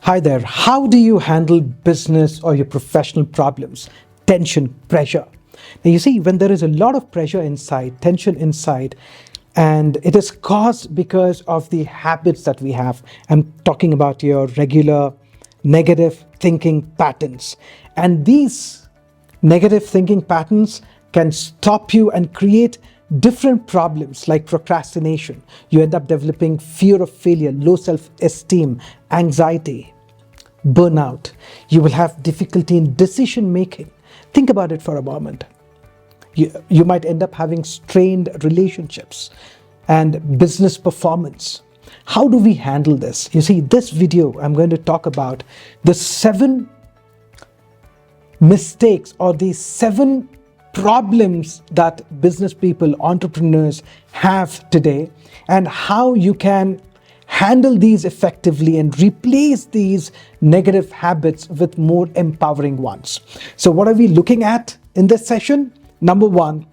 Hi there. How do you handle business or your professional problems? Tension, pressure. Now, you see, when there is a lot of pressure inside, tension inside, and it is caused because of the habits that we have. I'm talking about your regular negative thinking patterns. And these negative thinking patterns can stop you and create different problems like procrastination. You end up developing fear of failure, low self-esteem, anxiety, burnout. You will have difficulty in decision making. Think about it for a moment. You might end up having strained relationships and business performance. How do we handle this? You see, this video, I'm going to talk about the 7 mistakes or the 7 problems that business people, entrepreneurs have today, and how you can handle these effectively and replace these negative habits with more empowering ones. So what are we looking at in this session? Number 1,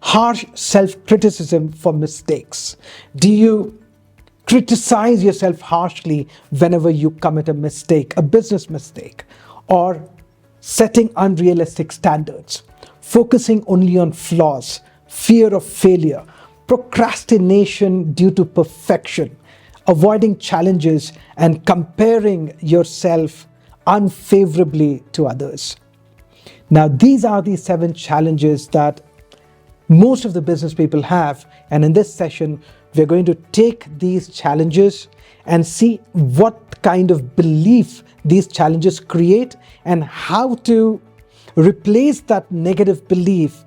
harsh self-criticism for mistakes. Do you criticize yourself harshly whenever you commit a mistake, a business mistake, or setting unrealistic standards, focusing only on flaws, fear of failure, procrastination due to perfection, avoiding challenges, and comparing yourself unfavorably to others? Now, these are the 7 challenges that most of the business people have. And in this session, we're going to take these challenges and see what kind of belief these challenges create and how to replace that negative belief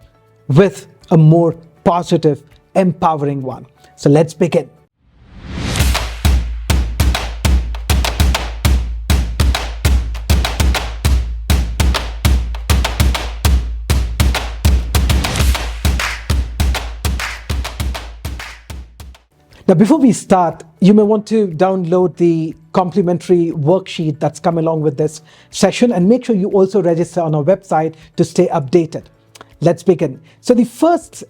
with a more positive, empowering one. So let's begin. Now, before we start, you may want to download the complimentary worksheet that's come along with this session, and make sure you also register on our website to stay updated. Let's begin. So the first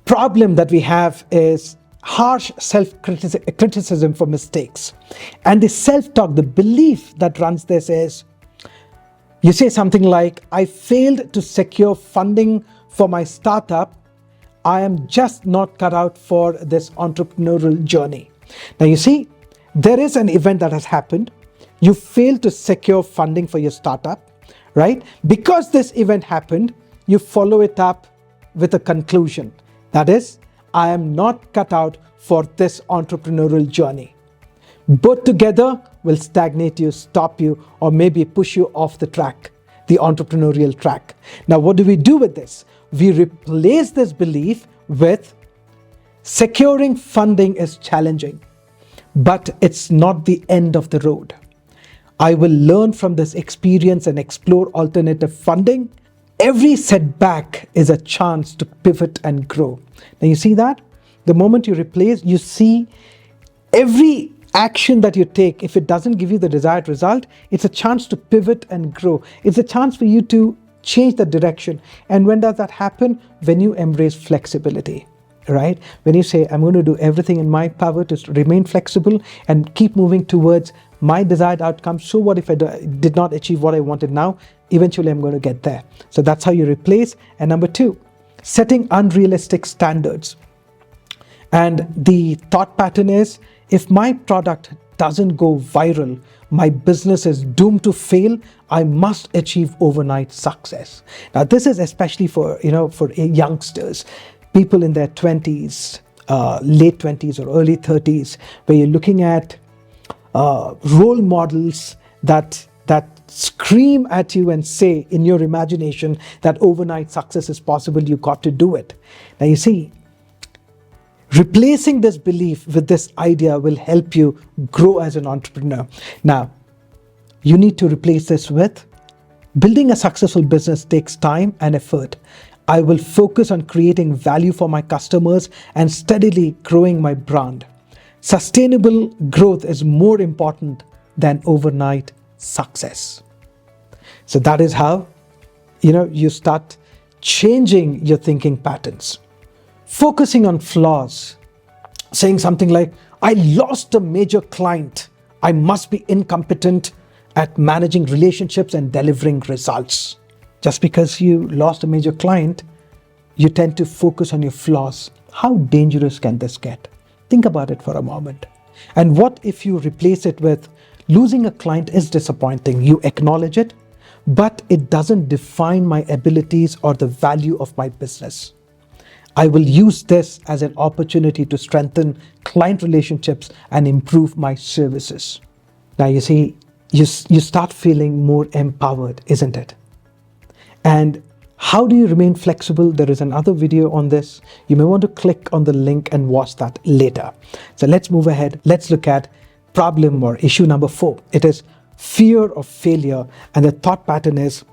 problem that we have is harsh self-criticism for mistakes. And the self-talk, the belief that runs this is, you say something like, I failed to secure funding for my startup. I am just not cut out for this entrepreneurial journey. Now, you see, there is an event that has happened. You failed to secure funding for your startup, right? Because this event happened, you follow it up with a conclusion. That is, I am not cut out for this entrepreneurial journey. Both together will stagnate you, stop you, or maybe push you off the track, the entrepreneurial track. Now, what do we do with this? We replace this belief with securing funding is challenging, but it's not the end of the road. I will learn from this experience and explore alternative funding. Every setback is a chance to pivot and grow. Now, you see that? The moment you replace, you see every action that you take, if it doesn't give you the desired result, it's a chance to pivot and grow. It's a chance for you to change the direction. And when does that happen? When you embrace flexibility, right? When you say, I'm going to do everything in my power to remain flexible and keep moving towards my desired outcome. So what if I did not achieve what I wanted now? Eventually, I'm going to get there. So that's how you replace. And number 2, setting unrealistic standards. And the thought pattern is, if my product doesn't go viral, my business is doomed to fail. I must achieve overnight success. Now, this is especially for youngsters, people in their 20s, late 20s or early 30s, where you're looking at role models that scream at you and say in your imagination that overnight success is possible. You got to do it. Now, you see, replacing this belief with this idea will help you grow as an entrepreneur. Now, you need to replace this with, building a successful business takes time and effort. I will focus on creating value for my customers and steadily growing my brand. Sustainable growth is more important than overnight success. So that is how, you start changing your thinking patterns. Focusing on flaws, saying something like, I lost a major client. I must be incompetent at managing relationships and delivering results. Just because you lost a major client, you tend to focus on your flaws. How dangerous can this get? Think about it for a moment. And what if you replace it with, losing a client is disappointing, you acknowledge it, but it doesn't define my abilities or the value of my business. I will use this as an opportunity to strengthen client relationships and improve my services. Now you see, you start feeling more empowered, isn't it? And how do you remain flexible? There is another video on this. You may want to click on the link and watch that later. So let's move ahead. Let's look at problem or issue number 4. It is fear of failure. And the thought pattern is,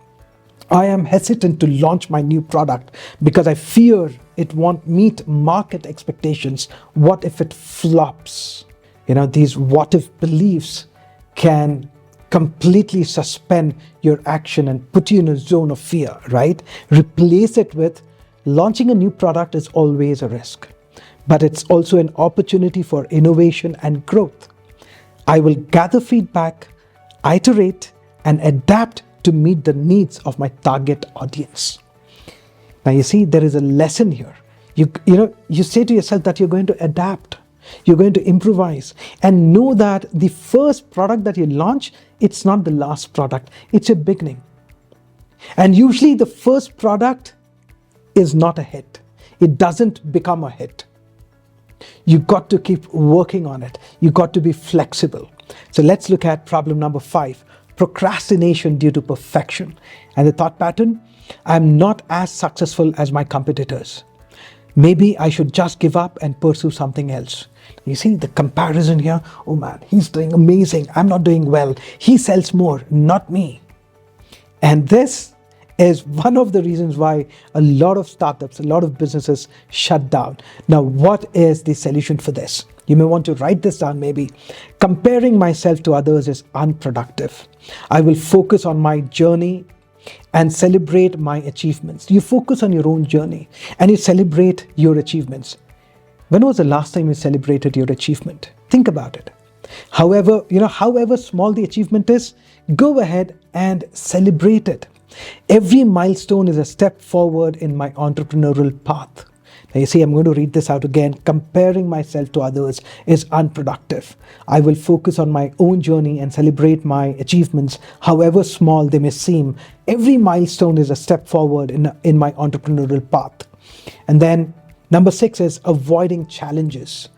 I am hesitant to launch my new product because I fear it won't meet market expectations. What if it flops? These what if beliefs can completely suspend your action and put you in a zone of fear, right? Replace it with, launching a new product is always a risk, but it's also an opportunity for innovation and growth. I will gather feedback, iterate, and adapt to meet the needs of my target audience. Now you see, there is a lesson here. You say to yourself that you're going to adapt, you're going to improvise, and know that the first product that you launch, it's not the last product, it's a beginning. And usually the first product is not a hit. It doesn't become a hit. You got to keep working on it. You got to be flexible. So let's look at problem number 5. Procrastination due to perfection. And the thought pattern, I'm not as successful as my competitors. Maybe I should just give up and pursue something else. You see the comparison here? Oh man, he's doing amazing. I'm not doing well. He sells more, not me. And this is one of the reasons why a lot of startups, a lot of businesses shut down. Now, what is the solution for this? You may want to write this down maybe. Comparing myself to others is unproductive. I will focus on my journey and celebrate my achievements. You focus on your own journey and you celebrate your achievements. When was the last time you celebrated your achievement? Think about it. However small the achievement is, go ahead and celebrate it. Every milestone is a step forward in my entrepreneurial path. Now you see, I'm going to read this out again. Comparing myself to others is unproductive. I will focus on my own journey and celebrate my achievements, however small they may seem. Every milestone is a step forward in my entrepreneurial path. And then number 6 is avoiding challenges.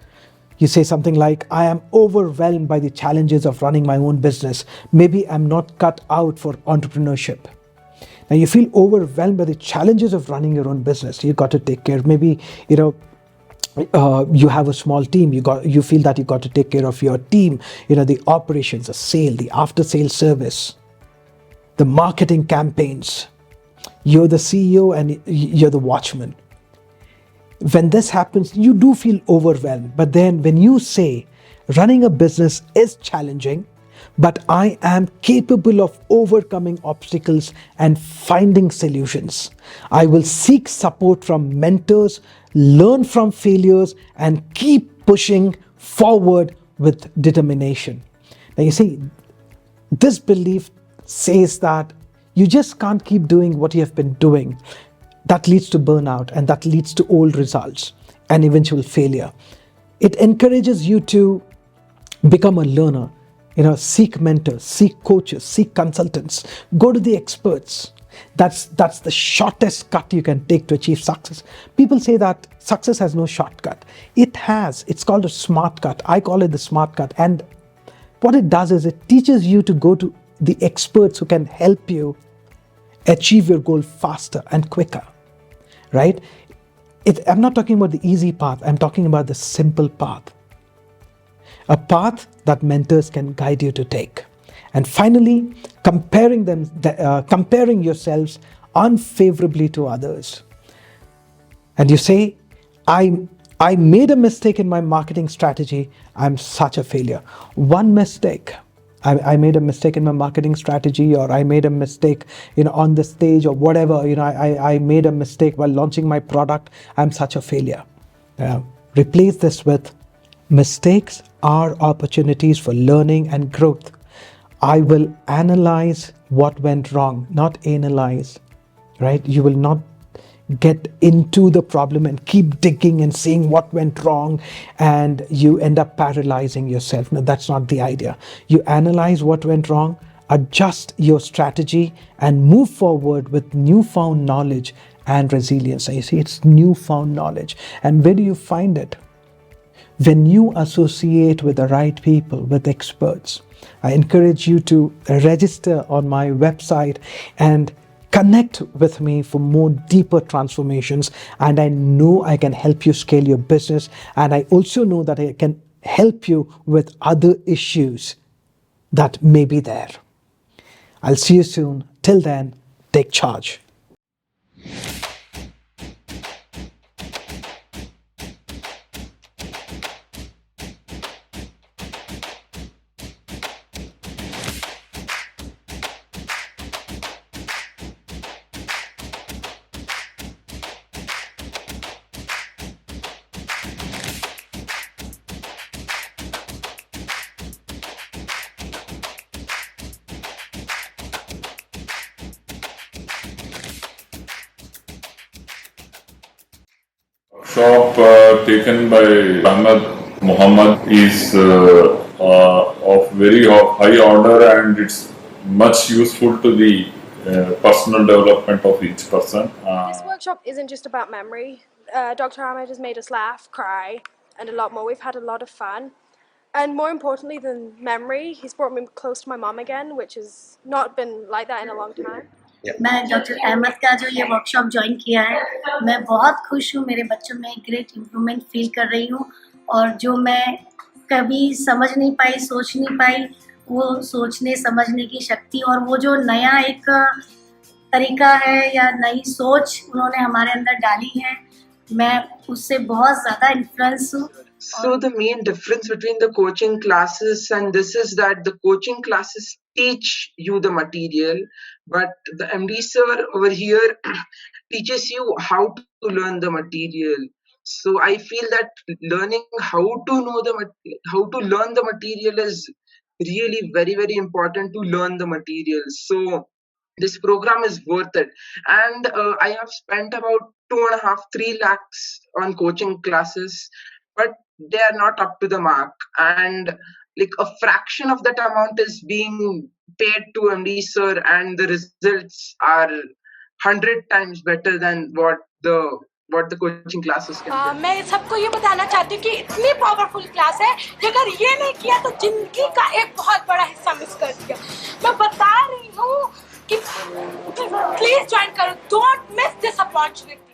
You say something like, I am overwhelmed by the challenges of running my own business. Maybe I'm not cut out for entrepreneurship. Now you feel overwhelmed by the challenges of running your own business. You got to take care. Maybe, you have a small team. You feel that you got to take care of your team. The operations, the sale, the after-sale service, the marketing campaigns. You're the CEO and you're the watchman. When this happens, you do feel overwhelmed. But then when you say, running a business is challenging, but I am capable of overcoming obstacles and finding solutions. I will seek support from mentors, learn from failures, and keep pushing forward with determination. Now you see, this belief says that you just can't keep doing what you have been doing. That leads to burnout, and that leads to old results and eventual failure. It encourages you to become a learner. Seek mentors, seek coaches, seek consultants, go to the experts. That's the shortest cut you can take to achieve success. People say that success has no shortcut. It has. It's called a smart cut. I call it the smart cut. And what it does is it teaches you to go to the experts who can help you achieve your goal faster and quicker, right? I'm not talking about the easy path. I'm talking about the simple path. A path that mentors can guide you to take. And finally, comparing yourselves unfavorably to others. And you say, I made a mistake in my marketing strategy. I'm such a failure. One mistake. I made a mistake in my marketing strategy, or I made a mistake, on the stage, or whatever. I made a mistake while launching my product. I'm such a failure. Replace this with, mistakes are opportunities for learning and growth. I will analyze what went wrong, not analyze, right? You will not get into the problem and keep digging and seeing what went wrong, and you end up paralyzing yourself. No, that's not the idea. You analyze what went wrong, adjust your strategy, and move forward with newfound knowledge and resilience. And you see, it's newfound knowledge. And where do you find it? When you associate with the right people, with experts. I encourage you to register on my website and connect with me for more deeper transformations. And I know I can help you scale your business. And I also know that I can help you with other issues that may be there. I'll see you soon. Till then, take charge. Workshop taken by Ahmed Muhammad is of very high order, and it's much useful to the personal development of each person. This workshop isn't just about memory. Dr. Ahmed has made us laugh, cry, and a lot more. We've had a lot of fun. And more importantly than memory, he's brought me close to my mom again, which has not been like that in a long time. मैं doctor Ahmad का जो ये workshop join किया है, मैं बहुत खुश हूँ. मेरे बच्चों में ग्रेट इम्प्रूवमेंट फील कर रही हूँ, और जो मैं कभी समझ नहीं पाई, सोच नहीं पाई, वो सोचने समझने की शक्ति और वो जो नया एक तरीका है या नई सोच उन्होंने हमारे अंदर डाली है, मैं उससे बहुत ज़्यादा इन्फ्लुएंस हूँ. So the main difference between the coaching classes and this is that the coaching classes teach you the material, but the MD sir over here teaches you how to learn the material. So I feel that learning how to learn the material is really very, very important to learn the material. So this program is worth it, and I have spent about 2.5-3 lakhs on coaching classes, but they are not up to the mark, and like a fraction of that amount is being paid to MD sir, and the results are 100 times better than what the coaching classes can do. मैं सबको ये बताना चाहती हूँ कि इतनी powerful class है कि अगर ये नहीं किया तो जिंदगी का एक बहुत बड़ा हिस्सा मिस कर दिया. मैं बता रही हूँ कि प्लीज ज्वाइन करो. Don't miss this opportunity.